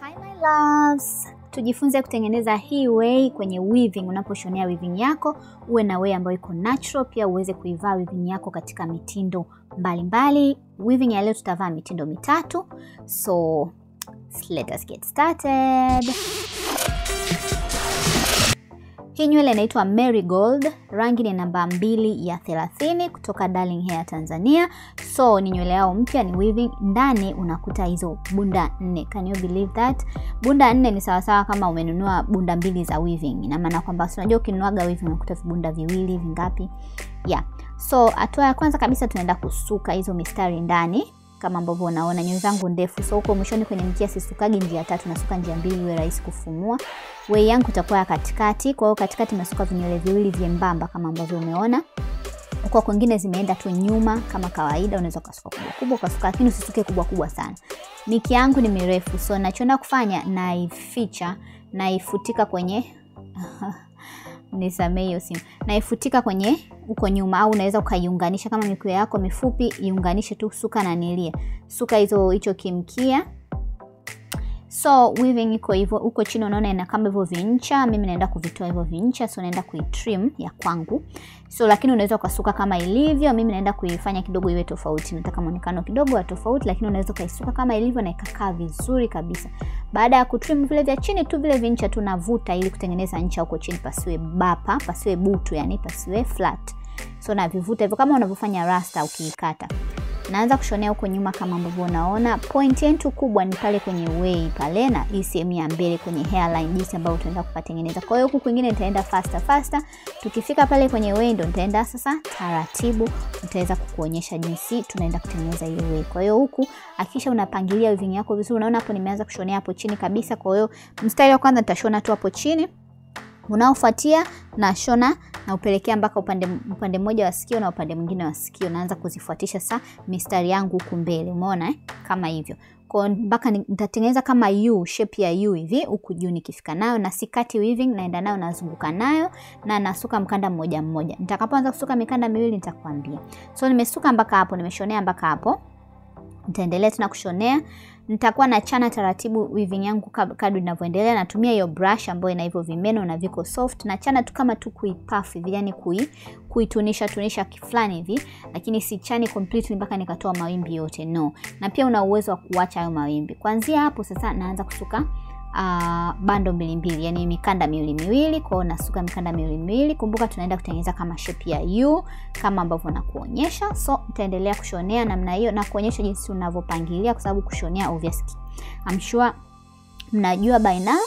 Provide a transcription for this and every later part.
Hi my loves, tujifunze kutengeneza hii way kwenye weaving. Unaposhonea weaving yako uwe na way ambayo iko natural, pia uweze kuivaa weaving yako katika mitindo mbalimbali. Weaving ya leo tutavaa mitindo mitatu, so let us get started. Hii nywele inaitwa Marigold, rangi ni namba 2 ya 30 kutoka Darling Hair Tanzania. So ni nywele yao mpya, ni weaving. Ndani unakuta hizo bunda 4. Can you believe that? Bunda 4 ni sawa sawa kama umenunua bunda 2 za weaving. Ina maana kwamba unajua ukinunuaga weaving unakuta vibunda viwili vingapi? Yeah. So hatua ya kwanza kabisa tunaenda kusuka hizo mistari ndani. Kama ambavyo unaona nywele zangu ndefu, so huko mwishoni kwenye mkia sisukagi njia 3, nasuka njia 2 iwe rahisi kufumua. Way yangu itakuwa ya katikati, kwa hiyo katikati nasuka vinywele viwili vyembamba kama ambavyo umeona. Huko kwingine zimeenda tu nyuma kama kawaida, unaweza kusuka kubwa kubwa kasuka, lakini usisuke kubwa kubwa sana. Miki yangu ni mirefu, so ninachoenda kufanya naificha, naifutika kwenye nisamee hiyo simu. Naifutika kwenye uko nyuma, au unaweza ukaiunganisha kama mikuo yako mifupi, iunganishe tu suka na nilia. Suka hicho kimkia. So weaving iko hivyo, uko chini unaona ina kama hivyo vincha, mimi naenda kuvitoa hivyo vincha, so naenda kuitrim ya kwangu. So lakini unaweza ukasuka kama ilivyo, mimi naenda kuifanya kidogo iwe tofauti. Nataka muonekano kidogo wa tofauti, lakini unaweza kaisuka kama ilivyo na ikakaa vizuri kabisa. Baada ya kutrim vile vya chini tu, vile vincha tunavuta ili kutengeneza ncha huko chini pasiwe bapa, pasiwe butu, yani pasiwe flat. So na vivuta hivyo kama unavyofanya rasta ukiikata. Naanza kushonea huko nyuma kama ambavyo unaona. Point yetu kubwa ni pale kwenye way pale na hii sehemu ya mbele kwenye hairline, jinsi ambayo tutaenda kupatengeneza. Kwa hiyo huku kwingine nitaenda faster. Tukifika pale kwenye way ndo nitaenda sasa taratibu, nitaweza kukuonyesha jinsi tunaenda kutengeneza hiyo way. Kwa hiyo huku hakikisha unapangilia weaving yako vizuri. Unaona hapo nimeanza kushonea hapo chini kabisa. Kwa hiyo mstari wa kwanza nitashona tu hapo chini. Unaofuatia na shona na upelekea mpaka upande mmoja wa sikio na upande mwingine wa sikio. Naanza kuzifuatisha sasa mistari yangu huku mbele. Umeona kama hivyo. Kwa mpaka nitatengeneza kama U, shape ya U hivi huku juu. Nikifika nayo na sikati weaving, naenda nayo nazunguka nayo na nasuka mkanda mmoja mmoja. Nitakapoanza kusuka mikanda miwili nitakwambia. So nimesuka mpaka hapo, nimeshonea mpaka hapo. Nitaendelea tena kushonea. Nitakuwa na chana taratibu weaving yangu kadri ninavyoendelea. Natumia hiyo brush ambayo ina hivyo vimeno na viko soft, na chana tu kama tu kuipuff hivi, yani kuitunisha kiflani hivi, lakini si chani completely mpaka nikatoa mawimbi yote, no. Na pia una uwezo wa kuacha hayo mawimbi. Kuanzia hapo sasa naanza kusuka bando mbili, yani mikanda miwili. Kwa hiyo nasuka mikanda miwili. Kumbuka tunaenda kutengeneza kama shape ya U kama ambavyo nakuonyesha. So nitaendelea kushonea namna hiyo na kuonyesha jinsi unavyopangilia, kwa sababu kushonea obviously I'm sure mnajua by now.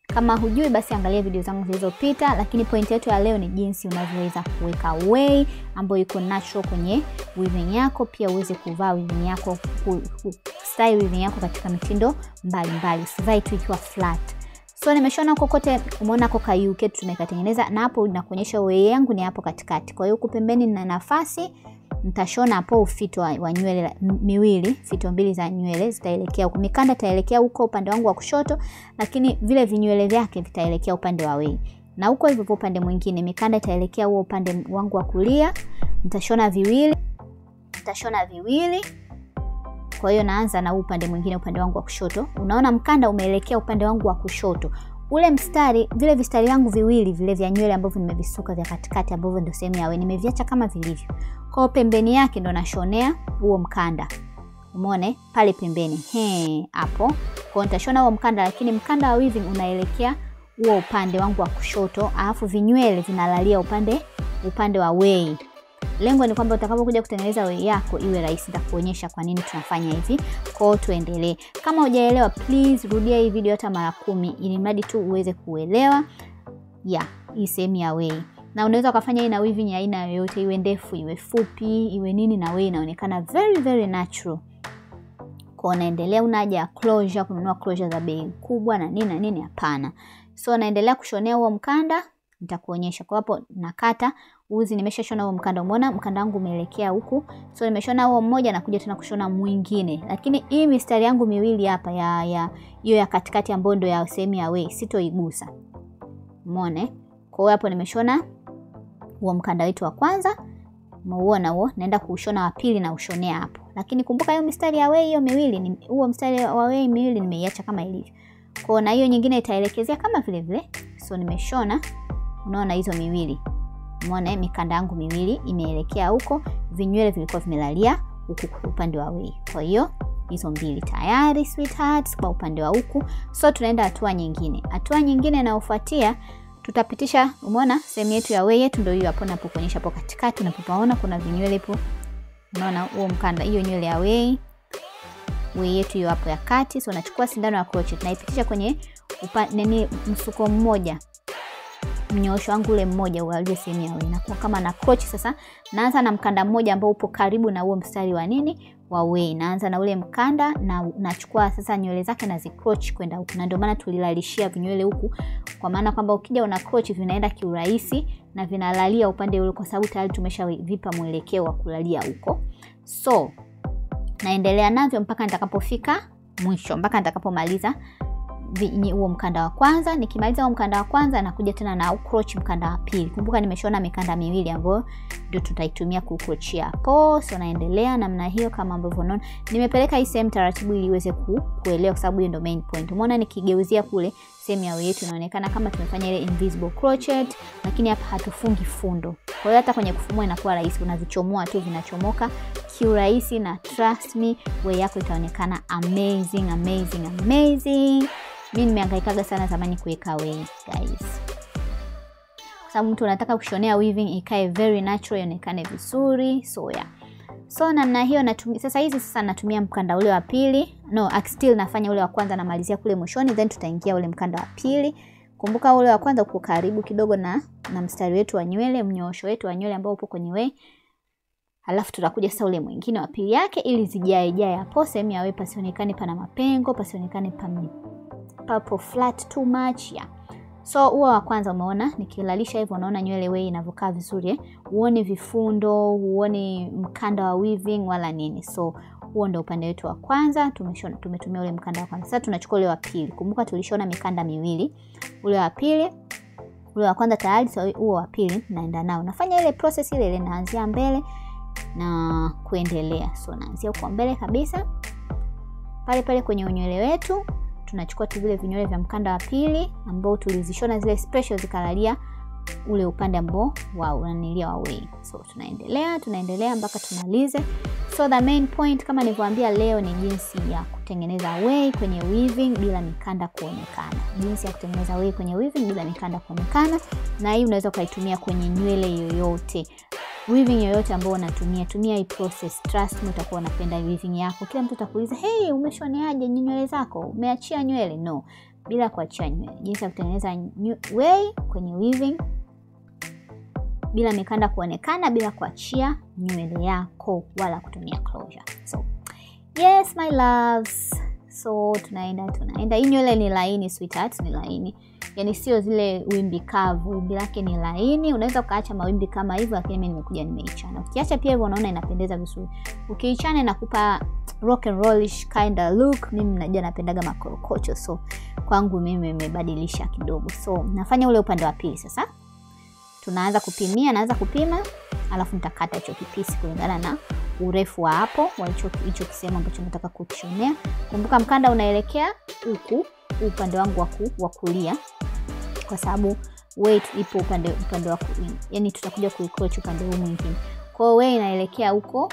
Kama hujui basi angalia video zangu zilizopita, lakini point yetu ya leo ni jinsi unavyoweza kuweka way ambayo iko natural kwenye weaving yako, pia uweze kuvaa weaving yako, style weaving yako katika mitindo mbalimbali. Usivai tu ikiwa flat. So nimeshona kokote, umeona koka UK tumekatengeneza, na hapo nakuonyesha way yangu ni hapo katikati. Kwa hiyo huko pembeni nina nafasi, nitashona hapo ufito wa nywele miwili, fito mbili za nywele zitaelekea huko. Mikanda itaelekea huko upande wangu wa kushoto, lakini vile vinywele vyake vitaelekea upande wa way. Na huko hivyo upande mwingine mikanda itaelekea huo upande wangu wa kulia. Nitashona viwili. Kwa hiyo naanza na upande mwingine, upande wangu wa kushoto. Unaona mkanda umeelekea upande wangu wa kushoto. Ule mstari, vile vistari yangu viwili vile vya nywele ambavyo nimevisuka vya katikati ambavyo ndio sehemu ya way, nimeviacha kama vilivyo. Kwa pembeni yake ndo nashonea huo mkanda. Umeona pale pembeni. Hapo. Kwa nitashona huo mkanda, lakini mkanda wa weaving unaelekea huo upande wangu wa kushoto, alafu vinywele vinalalia upande wa way. Lengo ni kwamba utakapokuja kutengeneza way yako iwe rahisi. Nitakuonyesha kwa nini tunafanya hivi. Kwa hiyo tuendelee. Kama hujaelewa please rudia hii video hata mara 10 ili mradi tu uweze kuelewa hii sehemu ya way. Na unaweza kufanya hii na weaving ya aina yoyote, iwe ndefu, iwe fupi, iwe nini, na way inaonekana very very natural. Kwa unaendelea, unaja closure, kununua closure za bei kubwa na nini hapana. So naendelea kushonea huo mkanda, nitakuonyesha. Kwa hapo nakata uzi, nimeshashona huo mkanda. Umeona mkanda wangu umeelekea huku. So nimeshona huo mmoja na kuja tena kushona mwingine. Lakini hii mistari yangu miwili hapa hiyo ya katikati ambayo ndio ya sehemu ya way sitoigusa. Umeona? Kwa hiyo hapo nimeshona huo mkanda wetu wa kwanza. Umeona huo? Naenda kuushona wa pili na ushonea hapo. Lakini kumbuka hiyo mistari ya way hiyo miwili, huo mstari wa way miwili nimeiacha kama ilivyo. Kwa na hiyo nyingine itaelekezea kama vile vile. So nimeshona, unaona hizo miwili. Umeona mikanda yangu miwili imeelekea huko, vinywele vilikuwa vimelalia huku upande wa way. Kwa hiyo hizo mbili tayari sweethearts kwa upande wa huku. So tunaenda hatua nyingine. Hatua nyingine inayofuatia tutapitisha, umeona sehemu yetu ya way yetu ndio hiyo hapo napokuonyesha hapo katikati, unapopaona kuna vinywele hapo. Unaona huo mkanda, hiyo nywele ya way yetu hiyo hapo ya kati. So nachukua sindano ya crochet naipitisha kwenye msuko mmoja, mnyoosho wangu ule mmoja ule sehemu ya way, na kama na crochet. Sasa naanza na mkanda mmoja ambao upo karibu na huo mstari wa nini wa way. Naanza na ule mkanda na nachukua sasa nywele zake na zicroch kwenda huku, na ndio maana tulilalishia vinywele huku, kwa maana kwamba ukija una crochet vinaenda kiurahisi na vinalalia upande ule, kwa sababu tayari tumeshavipa mwelekeo wa kulalia huko. So naendelea navyo mpaka nitakapofika mwisho, mpaka nitakapomaliza huo mkanda wa kwanza. Nikimaliza huo mkanda wa kwanza nakuja tena na crochet mkanda wa pili. Kumbuka nimeshona mikanda miwili ambayo ndio tutaitumia kucrochia hapo. So naendelea namna hiyo kama ambavyo unaona. Nimepeleka hii sehemu taratibu ili iweze kuelewa, kwa sababu hiyo ndio main point. Umeona nikigeuzia kule sehemu ya yetu inaonekana kama tumefanya ile invisible crochet, lakini hapa hatufungi fundo. Kwa hiyo hata kwenye kufumua inakuwa rahisi, unavichomoa tu vinachomoka kiurahisi, na trust me way yako itaonekana amazing amazing amazing. Mimi nimehangaikaga sana zamani kuweka way guys, kwa sababu mtu anataka kushonea weaving ikae very natural, ionekane vizuri. So yeah, so namna hiyo natumia sasa natumia mkanda ule wa pili, still nafanya ule wa kwanza namalizia kule mwishoni, then tutaingia ule mkanda wa pili. Kumbuka ule wa kwanza uko karibu kidogo na mstari wetu wa nywele, mnyoosho wetu wa nywele ambao upo kwenye way. Alafu tutakuja sasa ule mwingine wa pili yake ili zijae hapo sehemu ya way, pasionekane pana mapengo, pasionekane papo flat too much yeah. So huo wa kwanza umeona nikilalisha hivyo, unaona nywele way inavokaa vizuri Uone vifundo, uone mkanda wa weaving wala nini. So huo ndio upande wetu wa kwanza, tumetumia ule mkanda wa kwanza. Sasa tunachukua ule wa pili. Kumbuka tulishona mikanda miwili. Ule wa pili, ule wa kwanza tayari, so huo wa pili naenda nao. Nafanya ile process ile naanzia mbele na kuendelea. So naanzia huko mbele kabisa. Pale kwenye unywele wetu tunachukua tu vile vinywele vya mkanda wa pili ambao tulizishona zile special zikalalia ule upande ambao unanilia wa way. So tunaendelea mpaka tumalize. So the main point kama nilivyowaambia leo ni jinsi ya kutengeneza way kwenye weaving bila mikanda kuonekana. Jinsi ya kutengeneza way kwenye weaving bila mikanda kuonekana, na hii unaweza ukaitumia kwenye nywele yoyote. Weaving yoyote ambayo unatumia, tumia hii process. Trust me, utakuwa unapenda weaving yako. Kila mtu atakuuliza, "Hey, umeshoneaje nywele zako? Umeachia nywele?" No, bila kuachia nywele. Jinsi ya kutengeneza way kwenye weaving bila mikanda kuonekana, bila kuachia nywele yako wala kutumia closure. So, yes my loves. So tunaenda. Hii nywele ni laini sweetheart, ni laini. Yaani sio zile wimbi kavu, wimbi lake ni laini. Unaweza ukaacha mawimbi kama hivyo, lakini mimi nimekuja nimeichana. Ukiacha pia hivyo unaona inapendeza vizuri. Ukiichana inakupa rock and rollish kind of look. Mimi najua napendaga makorokocho, so kwangu mimi nimebadilisha kidogo. So nafanya ule upande wa pili sasa. Naanza kupima, alafu nitakata hicho kipisi kulingana na urefu wa hapo wa hicho kisehemu ambacho nataka kushonea. Kumbuka mkanda unaelekea huku upande wangu wa kulia, kwa sababu weight ipo upande wa kulia. Yaani tutakuja kuicroch upande huu mwingine. Kwa hiyo wewe inaelekea huko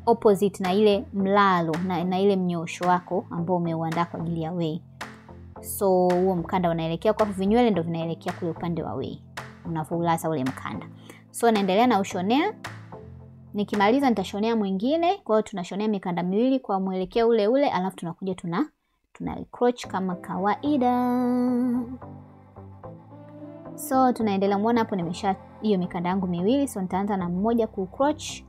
opposite na ile mlalo na ile mnyosho wako ambao umeuandaa kwa ajili ya way. So huo mkanda unaelekea kwa vinywele, ndio vinaelekea kule upande wa way unavyoulaza ule mkanda. So naendelea na ushonea. Nikimaliza nitashonea mwingine. Kwa hiyo tunashonea mikanda miwili kwa mwelekeo ule, alafu tunakuja tuna crochet kama kawaida. So tunaendelea, muone hapo nimesha hiyo mikanda yangu miwili. So nitaanza na mmoja ku crochet,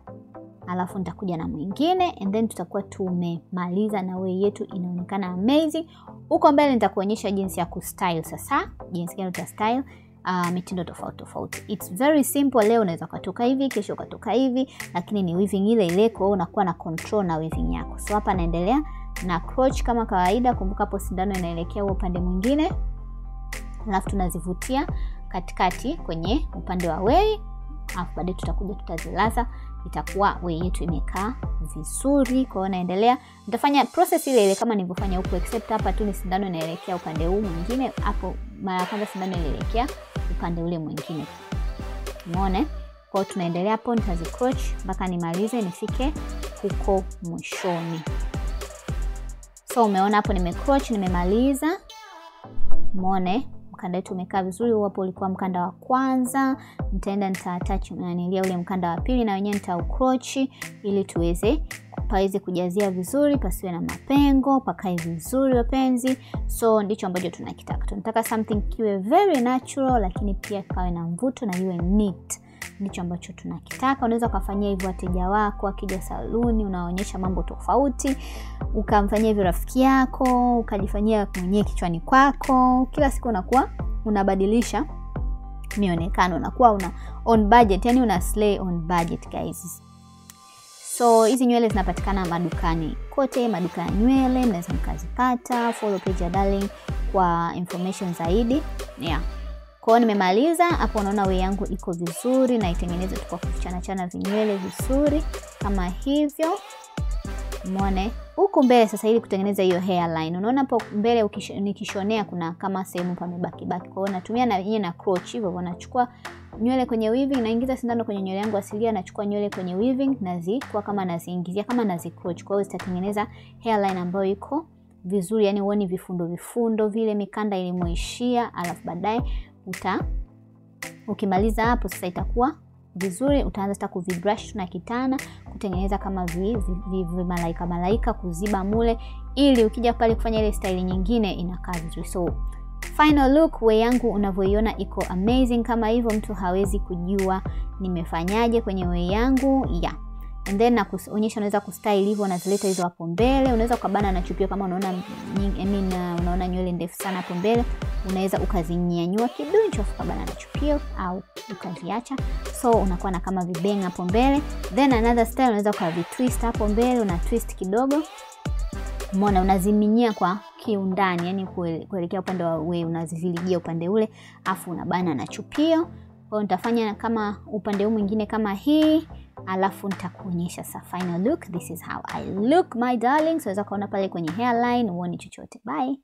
alafu nitakuja na mwingine, and then tutakuwa tumemaliza na way yetu inaonekana amazing. Huko mbele nitakuonyesha jinsi ya kustyle sasa, jinsi gani utastyle mitindo tofauti. It's very simple. Leo unaweza kutoka hivi, kesho kutoka hivi, lakini ni weaving ile kwa hiyo unakuwa na control na weaving yako. So hapa naendelea na crochet kama kawaida. Kumbuka hapo sindano inaelekea upande mwingine, alafu tunazivutia katikati kwenye upande wa way, alafu baadaye tutakuja tutazilaza itakuwa wei yetu imekaa vizuri. Kwa hiyo naendelea, nitafanya process ile ile kama nilivyofanya huko, except hapa tu ni sindano inaelekea upande huu mwingine. Hapo mara ya kwanza sindano inaelekea upande ule mwingine. Umeona? Kwa hiyo tunaendelea hapo, nitazicroch mpaka nimalize nifike huko mwishoni. So umeona hapo nimecroch, nimemaliza. Umeona mkanda wetu umekaa vizuri. Hapo ulikuwa mkanda wa kwanza, nitaenda nitaattach nanilia ule mkanda wa pili na wenyewe nitaucroch ili tuweze paweze kujazia vizuri, pasiwe na mapengo, pakae vizuri wapenzi. So ndicho ambacho tunakitaka. Tunataka something kiwe very natural lakini pia kawe na mvuto na iwe neat. Ndicho ambacho tunakitaka. Unaweza kufanyia hivyo wateja wako akija saluni, unaonyesha mambo tofauti, ukamfanyia hivyo rafiki yako, ukajifanyia mwenyewe kichwani kwako. Kila siku unakuwa unabadilisha mionekano, unakuwa una on budget, yani una slay on budget guys. So hizi nywele zinapatikana madukani kote, maduka ya nywele mnaweza mkazipata. Follow page ya darling kwa information zaidi. Yeah. Kwa hiyo nimemaliza hapo, unaona wei yangu iko vizuri na itengeneze tu kwa kuchana vinywele vizuri kama hivyo. Umeona? Huku mbele sasa ili kutengeneza hiyo hairline. Unaona hapo mbele nikishonea kuna kama sehemu pamebaki. Kwa hiyo natumia na yeye na crochet hivyo, nachukua nywele kwenye weaving, naingiza sindano kwenye nywele yangu asilia, nachukua nywele kwenye weaving nazikuwa kama naziingizia kama nazicroch. Kwa hiyo zitatengeneza hairline ambayo iko vizuri, yani uone vifundo vile mikanda ilimoishia, alafu baadaye ukimaliza hapo sasa itakuwa vizuri. Utaanza sasa kuvibrush na kitana kutengeneza kama malaika kuziba mule, ili ukija pale kufanya ile style nyingine inakaa vizuri. So final look wei yangu unavyoiona iko amazing kama hivyo, mtu hawezi kujua nimefanyaje kwenye wei yangu. Yeah. And then nakuonyesha unaweza kustyle hivyo, unazileta hizo hapo mbele. Unaweza ukabana na chupio kama unaona unaona nywele ndefu sana hapo mbele, unaweza ukazinyanyua kidogo chofu kabana na chupio au ukaziacha. So unakuwa na kama vibeng hapo mbele. Then another style unaweza ukavitwist hapo mbele, una twist kidogo. Umeona, unaziminyia kwa kiundani, yani kuelekea upande wa wewe, unaziviligia upande ule, afu unabana na chupio. Kwa hiyo nitafanya kama upande huu mwingine kama hii, alafu nitakuonyesha sa final look. This is how I look my darling. So unaweza kaona pale kwenye hairline uone chochote. Bye.